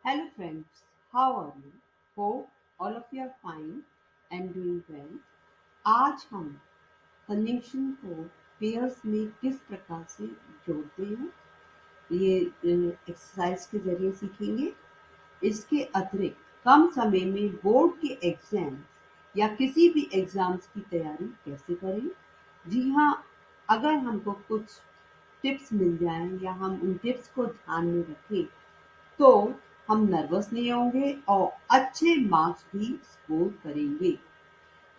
Hello friends, how are you? Hope all of you are fine and doing well. आज हम conjunction को pairs में किस प्रकार से जोड़ते हैं ये एक्सरसाइज के जरिए सीखेंगे। इसके अतिरिक्त कम समय में बोर्ड के एग्जाम्स या किसी भी एग्जाम्स की तैयारी कैसे करें। जी हाँ, अगर हमको कुछ टिप्स मिल जाएं या हम उन टिप्स को ध्यान में रखें तो हम नर्वस नहीं होंगे और अच्छे मार्क्स भी स्कोर करेंगे।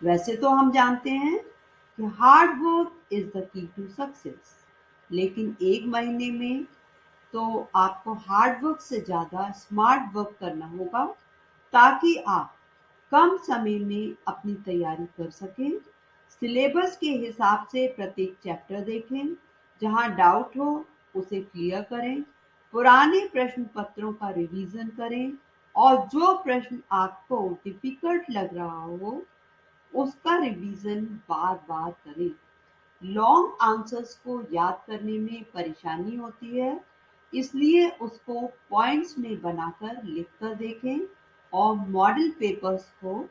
वैसे तो हम जानते हैं कि hard work is the key to success, लेकिन एक महीने में तो आपको हार्ड वर्क से ज़्यादा स्मार्ट वर्क करना होगा ताकि आप कम समय में अपनी तैयारी कर सकें। सिलेबस के हिसाब से प्रत्येक चैप्टर देखें, जहां डाउट हो उसे क्लियर करें, पुराने प्रश्न पत्रों का रिवीजन करें और जो प्रश्न आपको डिफिकल्ट लग रहा हो उसका रिवीजन बार बार करें। लॉन्ग आंसर्स को याद करने में परेशानी होती है, इसलिए उसको पॉइंट्स में बनाकर लिखकर देखें और मॉडल पेपर्स को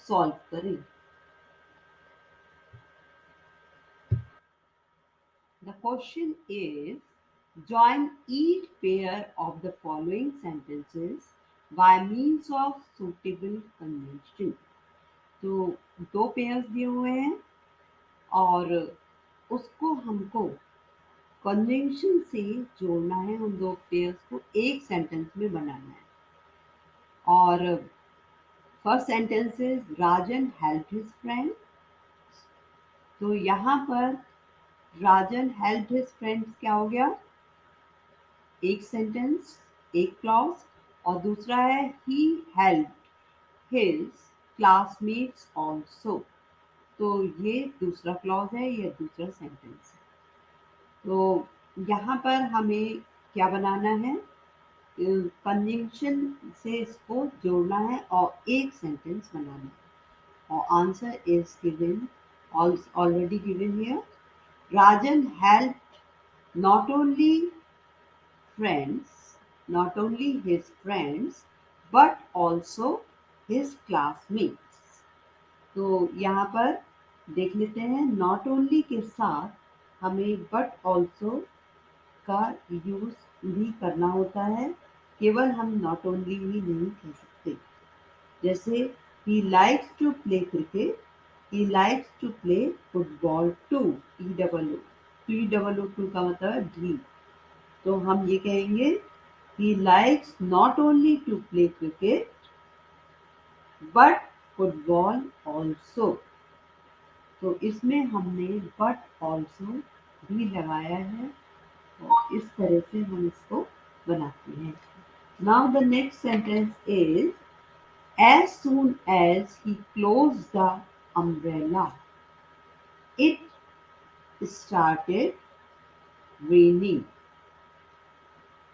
सॉल्व करें। The question is, join each pair of the following sentences by means of suitable conjunction। तो दो पेयर्स दिए हुए हैं और उसको हमको कन्वेंशन से जोड़ना है, उन दो पेयर्स को एक सेंटेंस में बनाना है। और first sentence is Rajan help his friend. तो यहाँ पर राजन हेल्प हिज फ्रेंड्स क्या हो गया, एक सेंटेंस, एक क्लॉज। और दूसरा है ही हेल्प हिज क्लासमेट्स ऑल्सो। तो ये दूसरा क्लॉज है, ये दूसरा सेंटेंस है। तो यहाँ पर हमें क्या बनाना है, कंजंक्शन से इसको जोड़ना है और एक सेंटेंस बनाना है। और answer is given, already given here. Rajan helped not only friends, not only his friends, but also his classmates। तो यहाँ पर देख लेते हैं, नॉट ओनली के साथ हमें बट ऑल्सो का यूज भी करना होता है, केवल हम नॉट ओनली ही नहीं कह सकते। जैसे he likes to play cricket, he likes to play football too, too का मतलब डी। तो हम ये कहेंगे he likes not only to play cricket but football also. तो इसमें हमने बट ऑल्सो भी लगाया है और इस तरह से हम इसको बनाते हैं। Now the next sentence is as soon as he close the umbrella it started raining.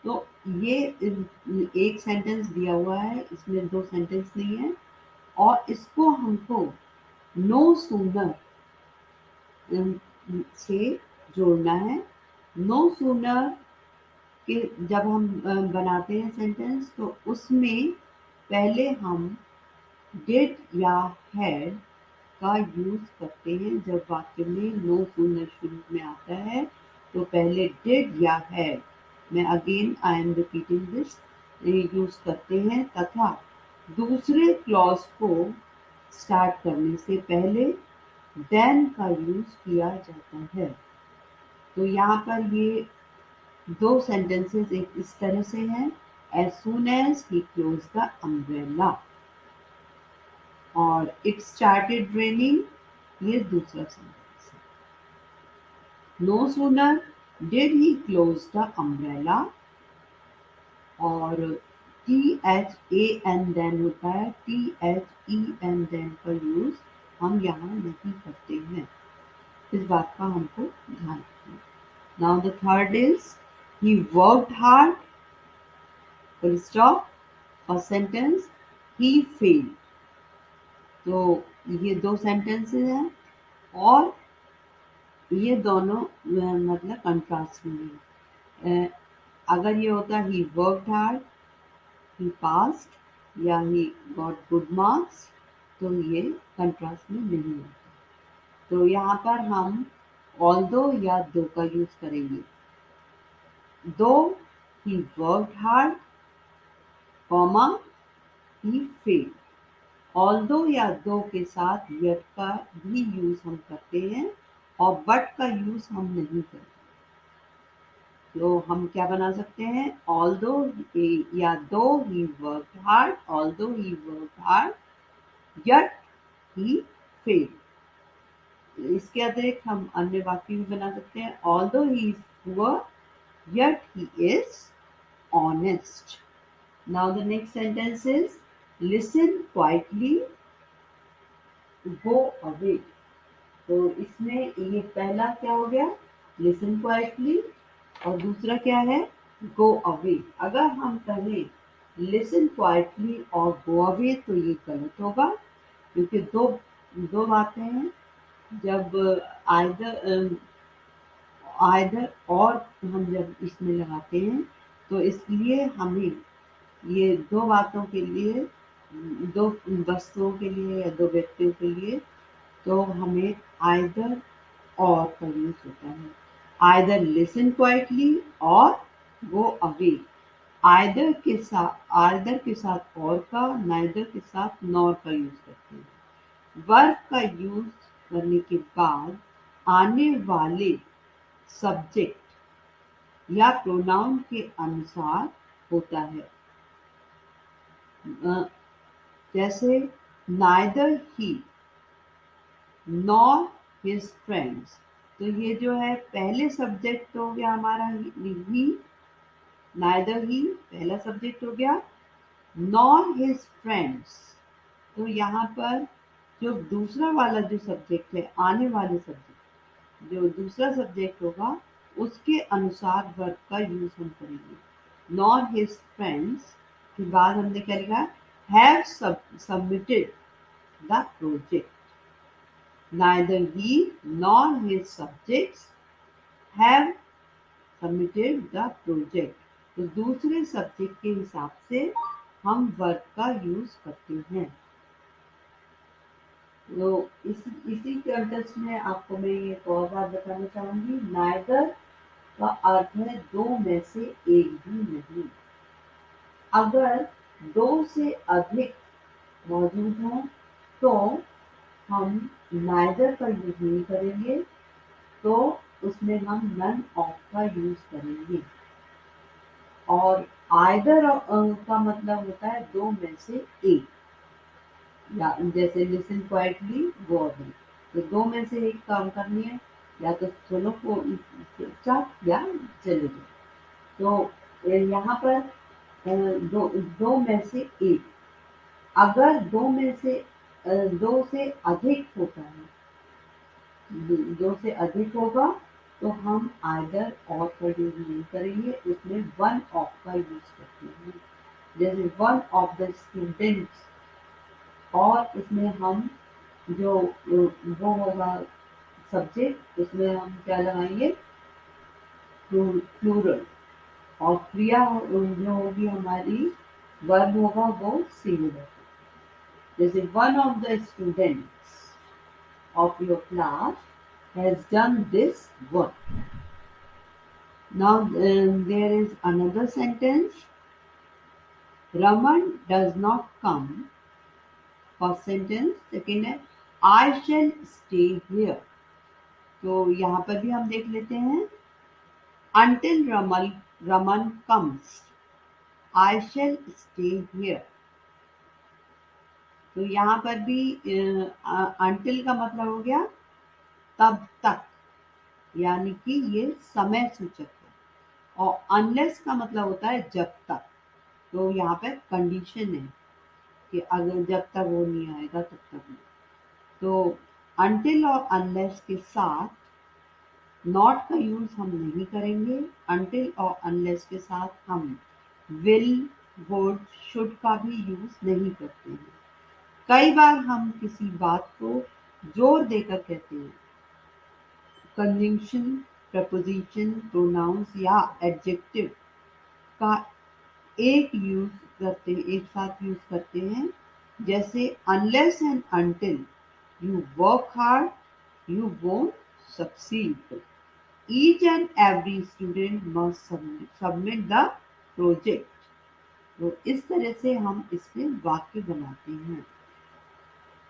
तो ये एक सेंटेंस दिया हुआ है, इसमें दो सेंटेंस नहीं है और इसको हमको नो सूनर से जोड़ना है। नो सूनर के जब हम बनाते हैं सेंटेंस तो उसमें पहले हम डिड या हैड का यूज करते हैं। जब वाक्य में नो सूनर शुरू में आता है तो पहले डिड या हैड, मैं again I am repeating this, use करते हैं तथा दूसरे क्लॉज को स्टार्ट करने से पहले देन का यूज किया जाता है। तो यहाँ पर ये दो सेंटेंसेस एक इस तरह से हैं, as soon as he close the umbrella और इट स्टार्टेड रेनिंग, ये दूसरा सेंटेंस है। No sooner did he close the umbrella और T H A N than होता है, T H E N then का यूज हम यहाँ नहीं करते हैं, इस बात का हमको ध्यान रखना। Now the third is he worked hard, full stop. First sentence he failed. तो ये दो सेंटेंसेस हैं और ये दोनों मतलब कंट्रास्ट में है। अगर ये होता he worked hard he passed या ही गॉट गुड मार्क्स, तो ये कंट्रास्ट में नहीं आता। तो यहाँ पर हम ऑल्दो या दो का यूज करेंगे। दो he worked hard, comma he failed. Although या दो के साथ यट का भी यूज हम करते हैं और बट का यूज हम नहीं करते। तो हम क्या बना सकते हैं, ऑल्दो या दो he worked hard, although he worked hard yet he failed. इसके अतिरिक्त हम अन्य वाक्य भी बना सकते हैं, although he is poor yet he is honest. Now the next sentence is listen quietly, go away. तो इसमें ये पहला क्या हो गया, listen quietly, और दूसरा क्या है, go away। अगर हम कहें listen quietly और go away तो ये गलत होगा, क्योंकि दो दो बातें हैं। जब आइदर और हम जब इसमें लगाते हैं तो इसलिए हमें ये दो बातों के लिए, दो वस्तुओं के लिए या दो व्यक्तियों के लिए, तो हमें आइदर और का यूज होता है। आइदर लिसन क्वाइटली और गो अवे। आइदर के साथ और का, नाइदर के साथ नॉर का यूज करते हैं। वर्ब का यूज करने के बाद आने वाले सब्जेक्ट या प्रोनाउन के अनुसार होता है। जैसे नाइदर ही नॉर हिज फ्रेंड्स, तो ये जो है पहले सब्जेक्ट हो गया हमारा ही, नाइदर ही पहला सब्जेक्ट हो गया, नॉर हिज फ्रेंड्स, तो यहाँ पर जो दूसरा वाला जो सब्जेक्ट है, आने वाले सब्जेक्ट जो दूसरा सब्जेक्ट होगा उसके अनुसार वर्ब का यूज हम करेंगे। नॉर हिज फ्रेंड्स के बाद हमने क्या लिखा, have submitted the project. Neither he nor his subjects have submitted the project। तो दूसरे सब्जेक्ट के हिसाब से हम वर्ब का यूज करते हैं। तो इसी कंटेक्स्ट में आपको मैं एक और बात बताना चाहूंगी। नाइदर का अर्थ है दो में से एक भी नहीं। अगर दो से अधिक मौजूद हो तो हम नाइदर का यूज नहीं करेंगे, तो उसमें हम नन ऑफ का यूज करेंगे। और आइदर का मतलब होता है दो में से एक, या जैसे लिसन क्वाइटली गो अवे, तो दो में से एक काम करनी है, या तो सुनो को चुपचाप या चले जाओ। तो यहाँ पर दो में से एक, अगर दो से अधिक होता है, दो से अधिक होगा तो हम आइदर और का यूज नहीं करेंगे, उसमें वन ऑफ का यूज करते हैं। जैसे वन ऑफ द स्टूडेंट्स, और इसमें हम जो वो होगा सब्जेक्ट, उसमें हम क्या लगाएंगे, प्लूरल, और क्रिया जो होगी हमारी, वर्ब होगा वो सिंगुलर। जैसे one of the students of your class has done this work. Now there is another sentence. Raman does not come. First sentence. Second है I shall stay here. तो यहाँ पर भी हम देख लेते हैं, until Raman comes, I shall stay here। तो यहाँ पर भी until का मतलब हो गया तब तक, यानी कि ये समय सूचक है। और अनलेस का मतलब होता है जब तक, तो यहाँ पर कंडीशन है कि अगर जब तक वो नहीं आएगा तब तक नहीं। तो अनटिल और अनलेस के साथ नॉट का यूज हम नहीं करेंगे। अनटिल और अनलेस के साथ हम विल, वुड, शुड का भी यूज नहीं करते हैं। कई बार हम किसी बात को जोर देकर कहते हैं, कंजंक्शन, प्रपोजिशन, प्रोनाउंस या एडजेक्टिव का एक यूज करते हैं, एक साथ यूज करते हैं। जैसे unless and until you work hard you won't succeed, each and every student must submit the project. तो इस तरह से हम इसमें वाक्य बनाते हैं।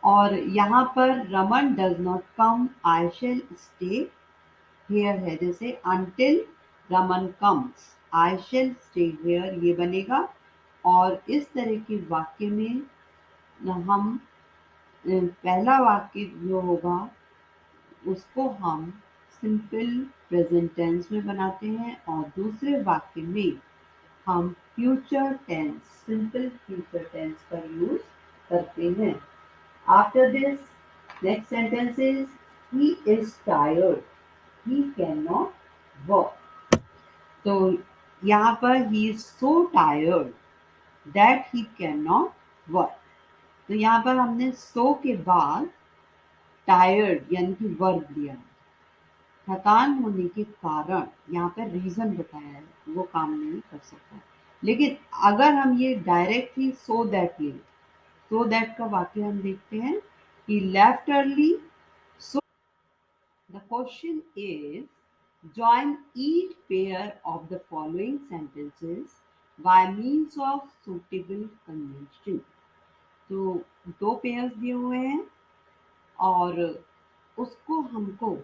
और यहाँ पर Raman does not come I shall stay here है, जैसे until Raman comes I shall stay here ये बनेगा। और इस तरह के वाक्य में हम पहला वाक्य जो होगा उसको हम सिंपल प्रेजेंट टेंस में बनाते हैं और दूसरे वाक्य में हम future tense simple future tense का यूज करते हैं। After this next sentence is he is tired he cannot work। तो यहाँ पर he is so tired that he cannot work। तो यहाँ पर हमने so के बाद tired यानी कि वर्ब लिया, थकान होने के कारण यहाँ पर रीजन बताया है, वो काम नहीं कर सकता। लेकिन अगर हम ये डायरेक्ट ही so that ले, so that का वाक्य हम देखते हैं he left early so। The question is join each pair of the following sentences by means of suitable conjunction। तो दो पेयर्स दिए हुए हैं और उसको हमको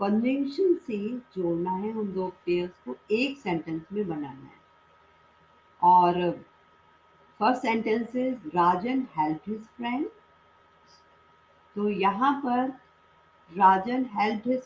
कन्वेंशन से जोड़ना है, उन दो पेयर्स को एक सेंटेंस में बनाना है। और first sentence is Rajan help his friend. तो यहाँ पर राजन हेल्प हिज